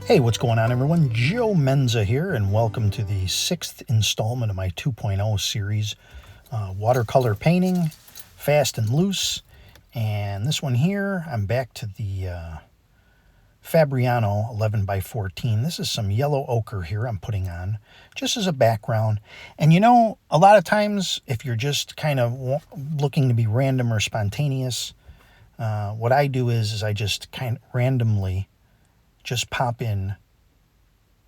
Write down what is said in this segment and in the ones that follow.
Hey, what's going on, everyone? Joe Menza here, and welcome to the 6th installment of my 2.0 series, watercolor painting, fast and loose. And this one here, I'm back to the Fabriano 11 by 14. This is some yellow ochre here I'm putting on just as a background. And you know, a lot of times if you're just kind of looking to be random or spontaneous, what I do is I just kind of randomly just pop in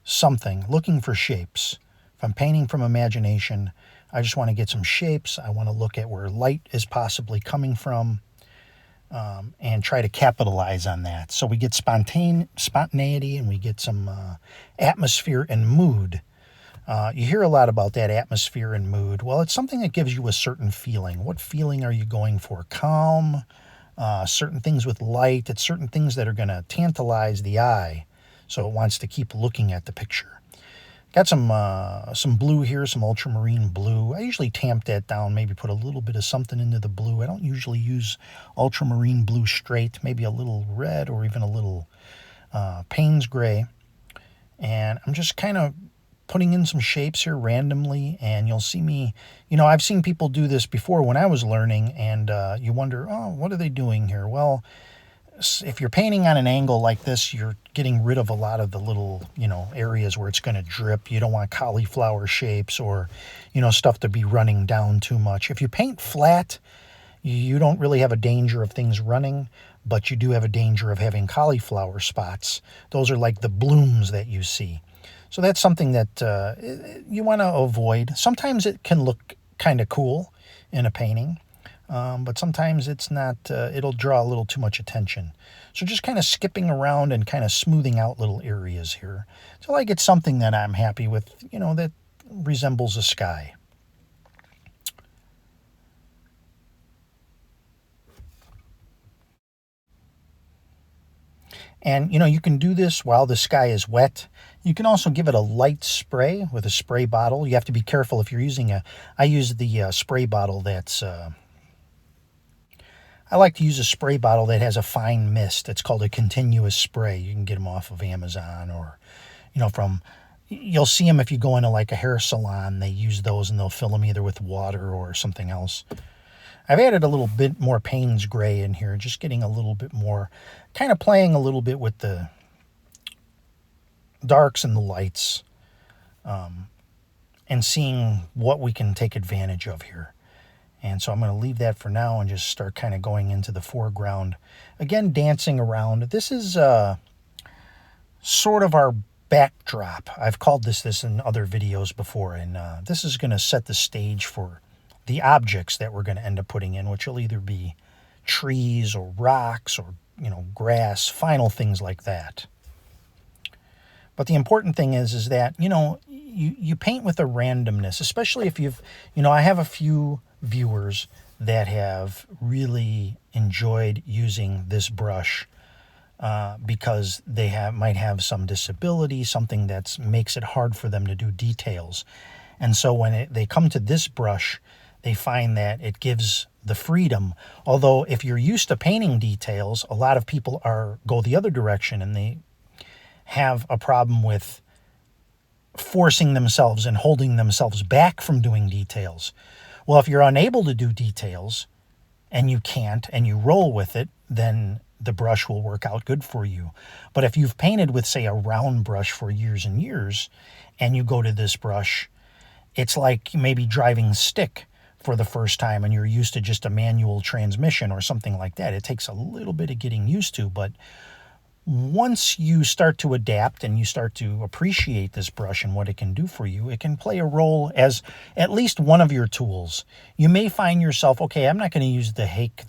something, looking for shapes. If I'm painting from imagination, I just want to get some shapes. I want to look at where light is possibly coming from, and try to capitalize on that. So we get spontaneity and we get some atmosphere and mood. You hear a lot about that atmosphere and mood. Well, it's something that gives you a certain feeling. What feeling are you going for? Calm, certain things with light. It's certain things that are going to tantalize the eye, so it wants to keep looking at the picture. Got some blue here, some ultramarine blue. I usually tamp that down, maybe put a little bit of something into the blue. I don't usually use ultramarine blue straight, maybe a little red or even a little Payne's gray. And I'm just kind of putting in some shapes here randomly, and you'll see me, I've seen people do this before when I was learning, and you wonder, oh, what are they doing here? Well, if you're painting on an angle like this, you're getting rid of a lot of the little, areas where it's going to drip. You don't want cauliflower shapes or, stuff to be running down too much. If you paint flat, you don't really have a danger of things running, but you do have a danger of having cauliflower spots. Those are like the blooms that you see. So that's something that you want to avoid. Sometimes it can look kind of cool in a painting. But sometimes it's not, it'll draw a little too much attention. So just kind of skipping around and kind of smoothing out little areas here till I get something that I'm happy with, that resembles a sky. And, you can do this while the sky is wet. You can also give it a light spray with a spray bottle. You have to be careful if you're using I use the spray bottle that's, I like to use a spray bottle that has a fine mist. It's called a continuous spray. You can get them off of Amazon or, you'll see them if you go into like a hair salon. They use those and they'll fill them either with water or something else. I've added a little bit more Payne's gray in here, just getting a little bit more, kind of playing a little bit with the darks and the lights, and seeing what we can take advantage of here. And so I'm going to leave that for now and just start kind of going into the foreground. Again, dancing around. This is sort of our backdrop. I've called this in other videos before, and this is going to set the stage for the objects that we're going to end up putting in, which will either be trees or rocks or, grass, final things like that. But the important thing is that, you paint with a randomness, especially if you've, I have a few viewers that have really enjoyed using this brush because they might have some disability, something that makes it hard for them to do details. And so when they come to this brush, they find that it gives the freedom. Although if you're used to painting details, a lot of people go the other direction and they have a problem with forcing themselves and holding themselves back from doing details. Well, if you're unable to do details and you can't and you roll with it, then the brush will work out good for you. But if you've painted with, say, a round brush for years and years and you go to this brush, it's like maybe driving stick for the first time and you're used to just a manual transmission or something like that. It takes a little bit of getting used to, but once you start to adapt and you start to appreciate this brush and what it can do for you, it can play a role as at least one of your tools. You may find yourself, okay, I'm not going to use the Hake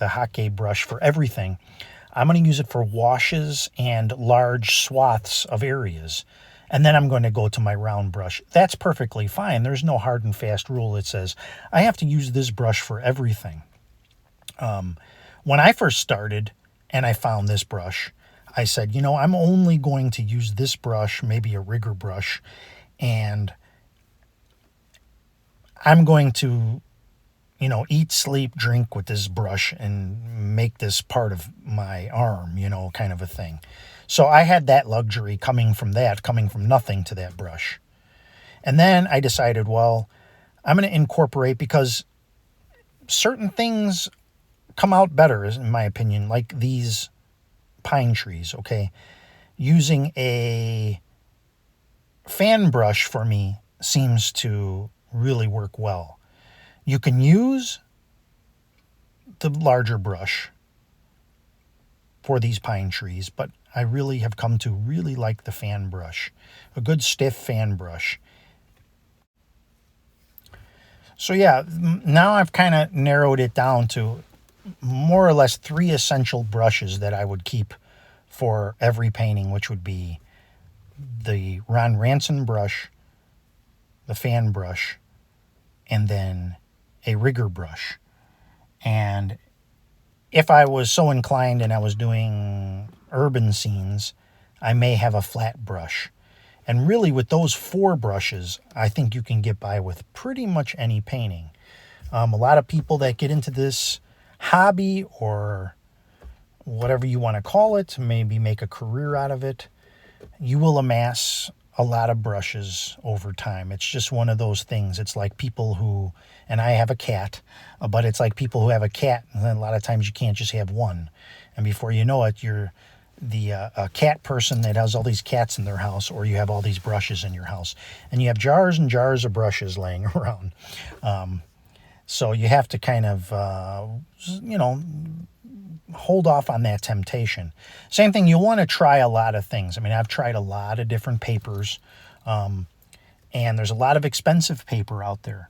brush for everything. I'm going to use it for washes and large swaths of areas. And then I'm going to go to my round brush. That's perfectly fine. There's no hard and fast rule that says I have to use this brush for everything. When I first started and I found this brush, I said, I'm only going to use this brush, maybe a rigger brush, and I'm going to, eat, sleep, drink with this brush and make this part of my arm, kind of a thing. So I had that luxury coming from nothing to that brush. And then I decided, well, I'm going to incorporate, because certain things come out better, in my opinion, like these pine trees, okay? Using a fan brush for me seems to really work well. You can use the larger brush for these pine trees, but I really have come to really like the fan brush, a good stiff fan brush. So yeah, now I've kind of narrowed it down to more or less 3 essential brushes that I would keep for every painting, which would be the Ron Ranson brush, the fan brush, and then a rigger brush. And if I was so inclined and I was doing urban scenes, I may have a flat brush. And really, with those 4 brushes, I think you can get by with pretty much any painting. A lot of people that get into this hobby, or whatever you want to call it, maybe make a career out of it, you will amass a lot of brushes over time. It's just one of those things. It's like people who, and I have a cat, but it's like people who have a cat, and a lot of times you can't just have one. And before you know it, you're the a cat person that has all these cats in their house, or you have all these brushes in your house, and you have jars and jars of brushes laying around. So you have to kind of, hold off on that temptation. Same thing, you want to try a lot of things. I mean, I've tried a lot of different papers, and there's a lot of expensive paper out there.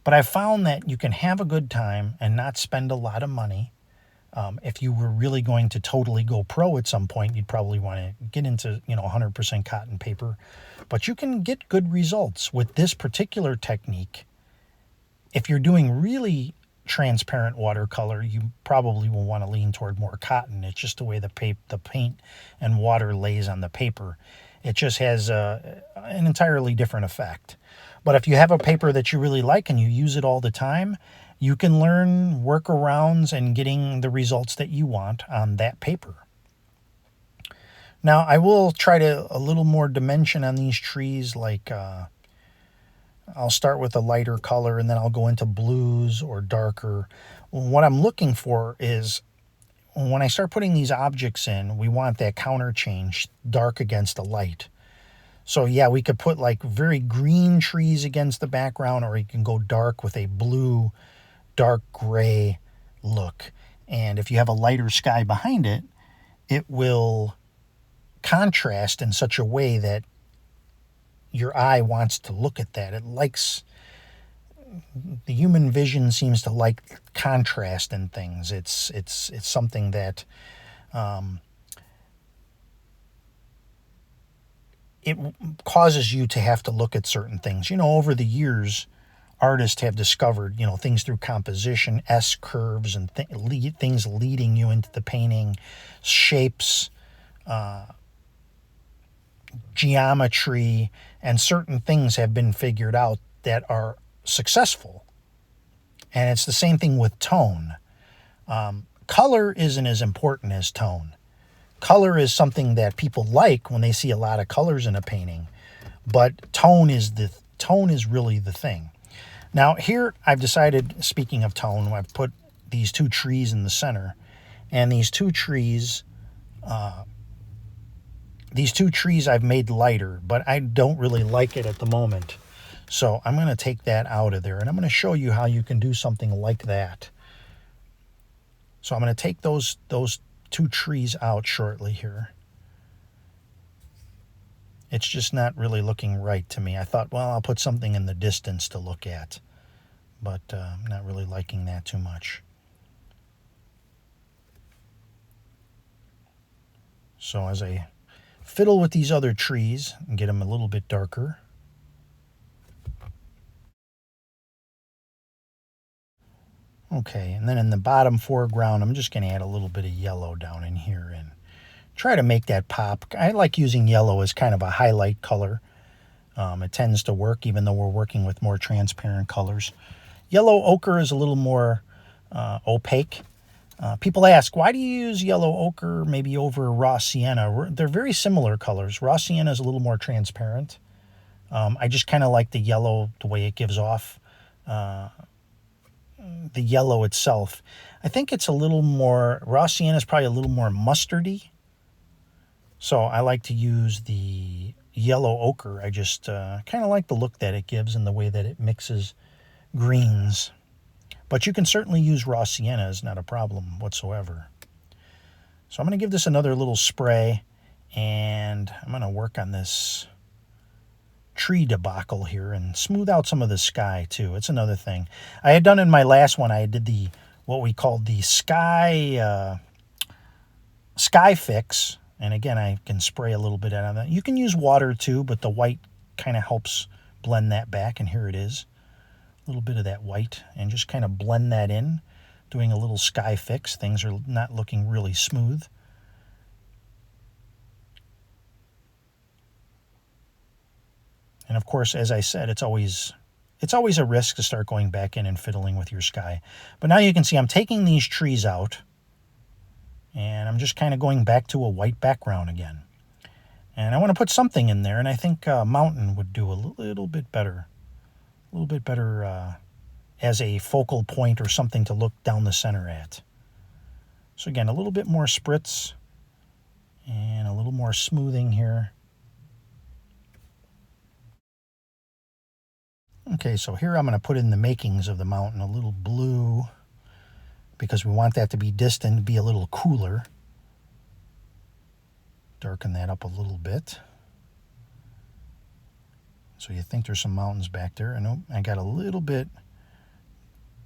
But I found that you can have a good time and not spend a lot of money. If you were really going to totally go pro at some point, you'd probably want to get into, 100% cotton paper. But you can get good results with this particular technique. If you're doing really transparent watercolor, you probably will want to lean toward more cotton. It's just the way the paint and water lays on the paper. It just has an entirely different effect. But if you have a paper that you really like and you use it all the time, you can learn workarounds and getting the results that you want on that paper. Now, I will try to a little more dimension on these trees, like I'll start with a lighter color and then I'll go into blues or darker. What I'm looking for is, when I start putting these objects in, we want that counter change, dark against the light. So yeah, we could put like very green trees against the background, or you can go dark with a blue, dark gray look. And if you have a lighter sky behind it, it will contrast in such a way that your eye wants to look at that. The human vision seems to like contrast in things. It's something that it causes you to have to look at certain things. Over the years, artists have discovered, things through composition, S-curves, and things leading you into the painting, shapes, geometry, and certain things have been figured out that are successful. And it's the same thing with tone. Color isn't as important as tone. Color is something that people like when they see a lot of colors in a painting, but tone is really the thing. Now here I've decided, speaking of tone, I've put these 2 trees in the center, and these two trees I've made lighter, but I don't really like it at the moment. So I'm going to take that out of there, and I'm going to show you how you can do something like that. So I'm going to take those 2 trees out shortly here. It's just not really looking right to me. I thought, well, I'll put something in the distance to look at, but I'm not really liking that too much. So as I fiddle with these other trees and get them a little bit darker, okay, and then in the bottom foreground, I'm just going to add a little bit of yellow down in here and try to make that pop. I like using yellow as kind of a highlight color. It tends to work, even though we're working with more transparent colors. Yellow ochre is a little more opaque, People ask, why do you use yellow ochre maybe over raw sienna? They're very similar colors. Raw sienna is a little more transparent. I just kind of like the yellow, the way it gives off the yellow itself. I think it's a little more, raw sienna is probably a little more mustardy. So I like to use the yellow ochre. I just kind of like the look that it gives and the way that it mixes greens. But you can certainly use raw sienna, is not a problem whatsoever. So I'm going to give this another little spray, and I'm going to work on this tree debacle here and smooth out some of the sky too. It's another thing. I had done in my last one, I did the what we called the sky fix. And again, I can spray a little bit out of that. You can use water too, but the white kind of helps blend that back. And here it is. A little bit of that white, and just kind of blend that in, doing a little sky fix. Things are not looking really smooth. And of course, as I said, it's always a risk to start going back in and fiddling with your sky. But now you can see I'm taking these trees out, and I'm just kind of going back to a white background again. And I want to put something in there, and I think mountain would do a little bit better. A little bit better as a focal point or something to look down the center at. So again, a little bit more spritz and a little more smoothing here. Okay, so here I'm going to put in the makings of the mountain, a little blue, because we want that to be distant, be a little cooler. Darken that up a little bit. So you think there's some mountains back there. And I got a little bit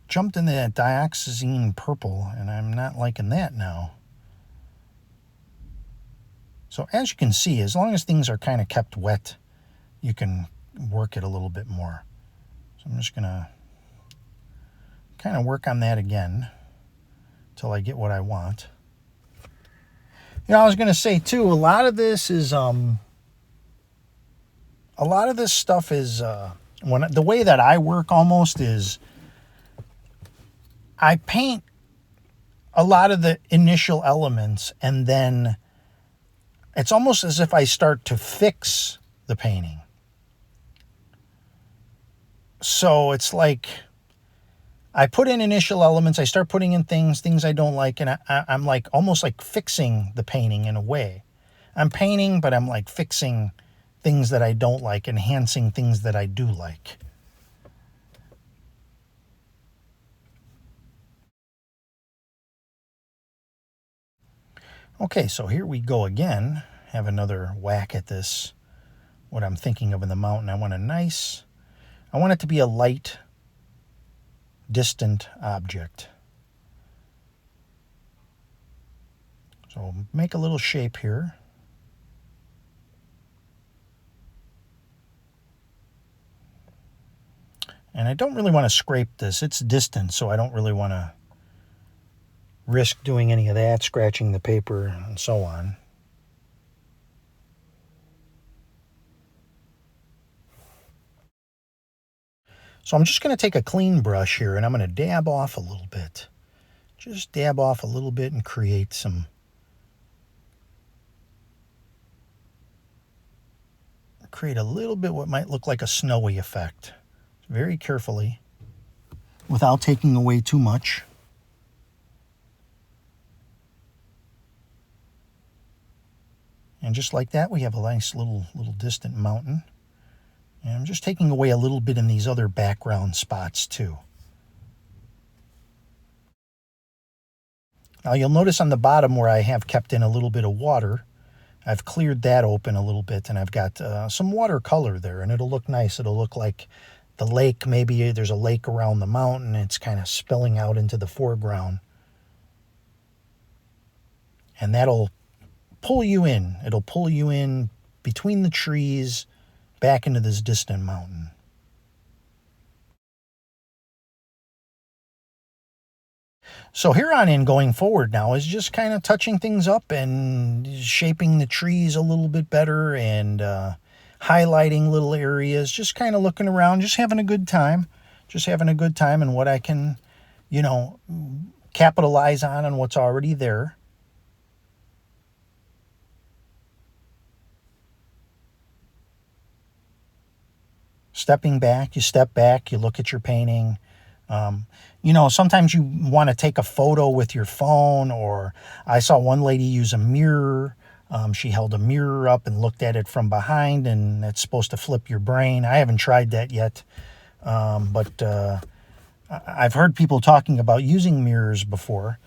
jumped into that dioxazine purple, and I'm not liking that now. So as you can see, as long as things are kind of kept wet, you can work it a little bit more. So I'm just going to kind of work on that again until I get what I want. You know, I was going to say too, a lot of this is stuff is the way that I work almost is I paint a lot of the initial elements, and then it's almost as if I start to fix the painting. So it's like I put in initial elements, I start putting in things I don't like, and I'm like almost like fixing the painting in a way. I'm painting, but I'm like fixing things that I don't like, enhancing things that I do like. Okay, so here we go again. Have another whack at this, what I'm thinking of in the mountain. I want it to be a light, distant object. So make a little shape here. And I don't really want to scrape this. It's distant, so I don't really want to risk doing any of that, scratching the paper and so on. So I'm just going to take a clean brush here, and I'm going to dab off a little bit. Just dab off a little bit and create a little bit what might look like a snowy effect. Very carefully, without taking away too much. And just like that, we have a nice little distant mountain. And I'm just taking away a little bit in these other background spots too. Now you'll notice on the bottom where I have kept in a little bit of water, I've cleared that open a little bit, and I've got some watercolor there, and it'll look nice. It'll look like the lake, maybe there's a lake around the mountain. It's kind of spilling out into the foreground. And that'll pull you in. It'll pull you in between the trees back into this distant mountain. So here on in, going forward now, is just kind of touching things up and shaping the trees a little bit better and highlighting little areas, just kind of looking around, just having a good time. Just having a good time and what I can, capitalize on what's already there. Stepping back, you step back, you look at your painting. Sometimes you want to take a photo with your phone, or I saw one lady use a mirror. She held a mirror up and looked at it from behind, and it's supposed to flip your brain. I haven't tried that yet, but I've heard people talking about using mirrors before,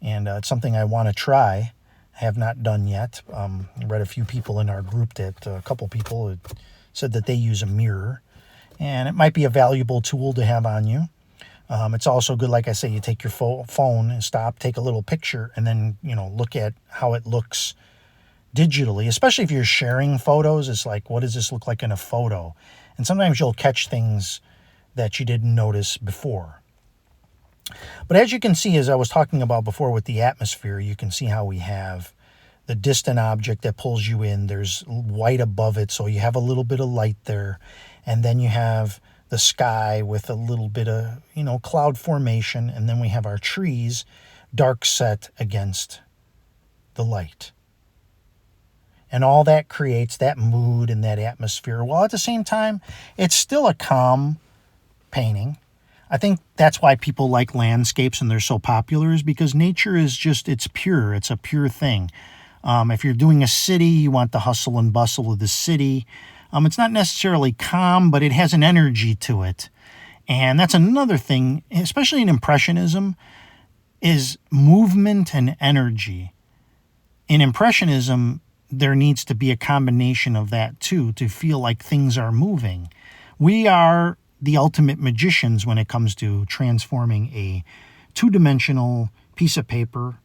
and it's something I want to try. I have not done yet. I read a few people in our group a couple people had said that they use a mirror, and it might be a valuable tool to have on you. It's also good, like I say, you take your phone and stop, take a little picture, and then, look at how it looks digitally, especially if you're sharing photos. It's like, what does this look like in a photo? And sometimes you'll catch things that you didn't notice before. But as you can see, as I was talking about before with the atmosphere, you can see how we have the distant object that pulls you in. There's white above it, so you have a little bit of light there. And then you have the sky with a little bit of, cloud formation. And then we have our trees dark set against the light. And all that creates that mood and that atmosphere. While at the same time, it's still a calm painting. I think that's why people like landscapes and they're so popular, is because nature is it's pure. It's a pure thing. If you're doing a city, you want the hustle and bustle of the city. It's not necessarily calm, but it has an energy to it. And that's another thing, especially in Impressionism, is movement and energy. In Impressionism, there needs to be a combination of that too, to feel like things are moving. We are the ultimate magicians when it comes to transforming a two-dimensional piece of paper,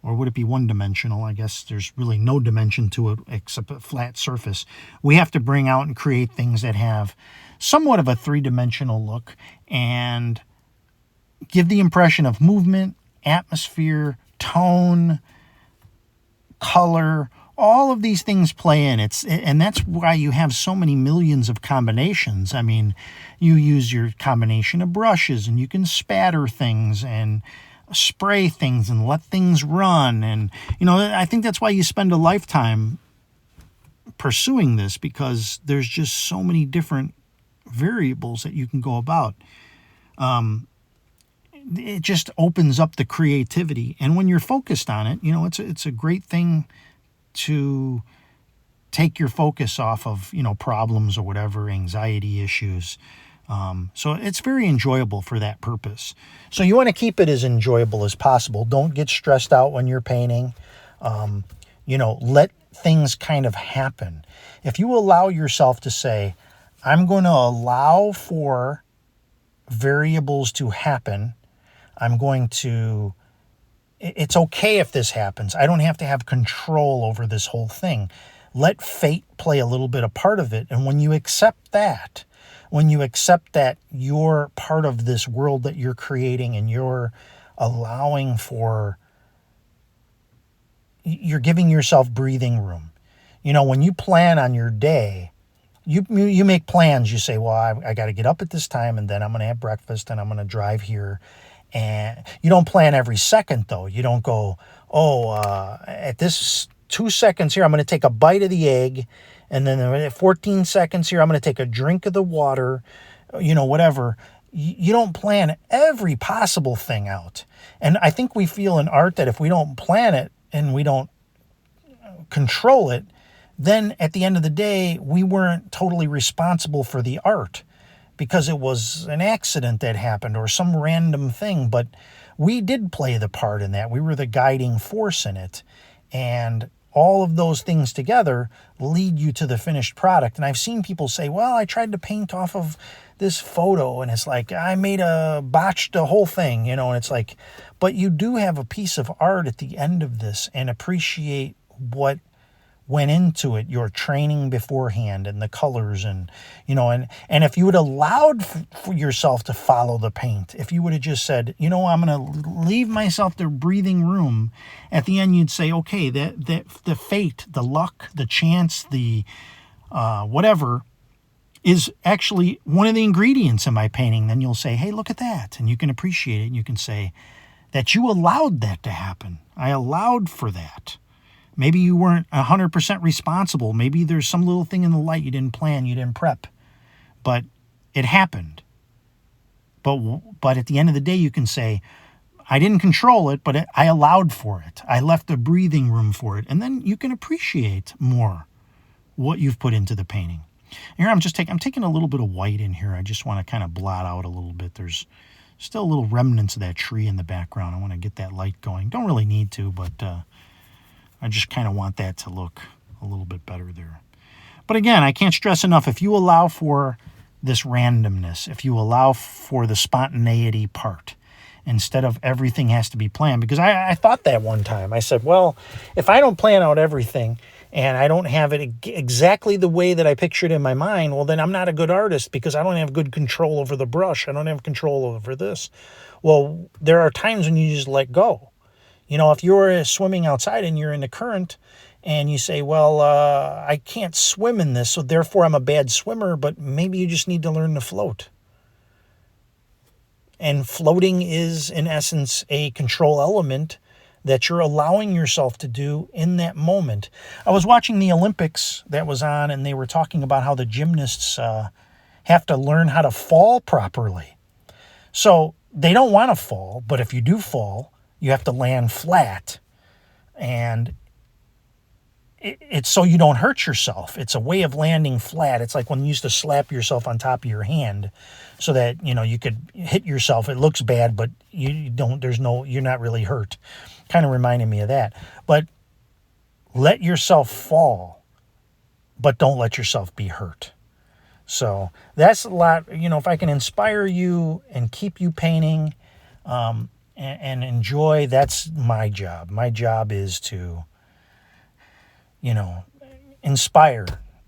or would it be one-dimensional? I guess there's really no dimension to it except a flat surface. We have to bring out and create things that have somewhat of a three-dimensional look and give the impression of movement, atmosphere, tone, color. All of these things play in. And that's why you have so many millions of combinations. I mean, you use your combination of brushes, and you can spatter things and spray things and let things run. And, I think that's why you spend a lifetime pursuing this, because there's just so many different variables that you can go about. It just opens up the creativity. And when you're focused on it, it's a great thing to take your focus off of, problems or whatever, anxiety issues. So it's very enjoyable for that purpose. So you want to keep it as enjoyable as possible. Don't get stressed out when you're painting. Let things kind of happen. If you allow yourself to say, I'm going to allow for variables to happen, it's okay if this happens. I don't have to have control over this whole thing. Let fate play a little bit of part of it. And when you accept that you're part of this world that you're creating, and you're giving yourself breathing room. When you plan on your day, you make plans. You say, well, I got to get up at this time, and then I'm going to have breakfast, and I'm going to drive here. And you don't plan every second, though. You don't go, at this 2 seconds here, I'm going to take a bite of the egg. And then at 14 seconds here, I'm going to take a drink of the water, whatever. You don't plan every possible thing out. And I think we feel in art that if we don't plan it and we don't control it, then at the end of the day, we weren't totally responsible for the art, because it was an accident that happened or some random thing. But we did play the part in that. We were the guiding force in it. And all of those things together lead you to the finished product. And I've seen people say, well, I tried to paint off of this photo, and it's like, I botched the whole thing, and it's like, but you do have a piece of art at the end of this, and appreciate what went into it, your training beforehand, and the colors, and if you had allowed for yourself to follow the paint, if you would have just said, I'm going to leave myself the breathing room, at the end you'd say, okay, that the fate, the luck, the chance, the whatever is actually one of the ingredients in my painting. Then you'll say, hey, look at that, and you can appreciate it, and you can say, that you allowed that to happen. I allowed for that. Maybe you weren't 100% responsible. Maybe there's some little thing in the light you didn't plan, you didn't prep. But it happened. But at the end of the day, you can say, I didn't control it, but I allowed for it. I left the breathing room for it. And then you can appreciate more what you've put into the painting. Here I'm taking a little bit of white in here. I just want to kind of blot out a little bit. There's still little remnants of that tree in the background. I want to get that light going. Don't really need to, but I just kind of want that to look a little bit better there. But again, I can't stress enough, if you allow for this randomness, if you allow for the spontaneity part, instead of everything has to be planned. Because I thought that one time. I said, well, if I don't plan out everything and I don't have it exactly the way that I pictured in my mind, well, then I'm not a good artist because I don't have good control over the brush. I don't have control over this. Well, there are times when you just let go. You know, if you're swimming outside and you're in the current and you say, well, I can't swim in this, so therefore I'm a bad swimmer, but maybe you just need to learn to float. And floating is, in essence, a control element that you're allowing yourself to do in that moment. I was watching the Olympics that was on, and they were talking about how the gymnasts have to learn how to fall properly. So they don't want to fall, but if you do fall, you have to land flat. And it's so you don't hurt yourself. It's a way of landing flat. It's like when you used to slap yourself on top of your hand so that, you know, you could hit yourself. It looks bad, but you're not really hurt. Kind of reminded me of that. But let yourself fall, but don't let yourself be hurt. So that's a lot, you know, if I can inspire you and keep you painting and enjoy, that's my job. My job is to, you know, inspire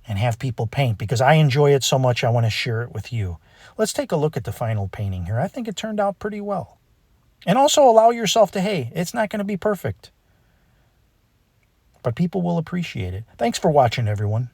and have people paint because I enjoy it so much I want to share it with you. Let's take a look at the final painting here. I think it turned out pretty well. And also allow yourself to, hey, it's not going to be perfect, but people will appreciate it. Thanks for watching, everyone.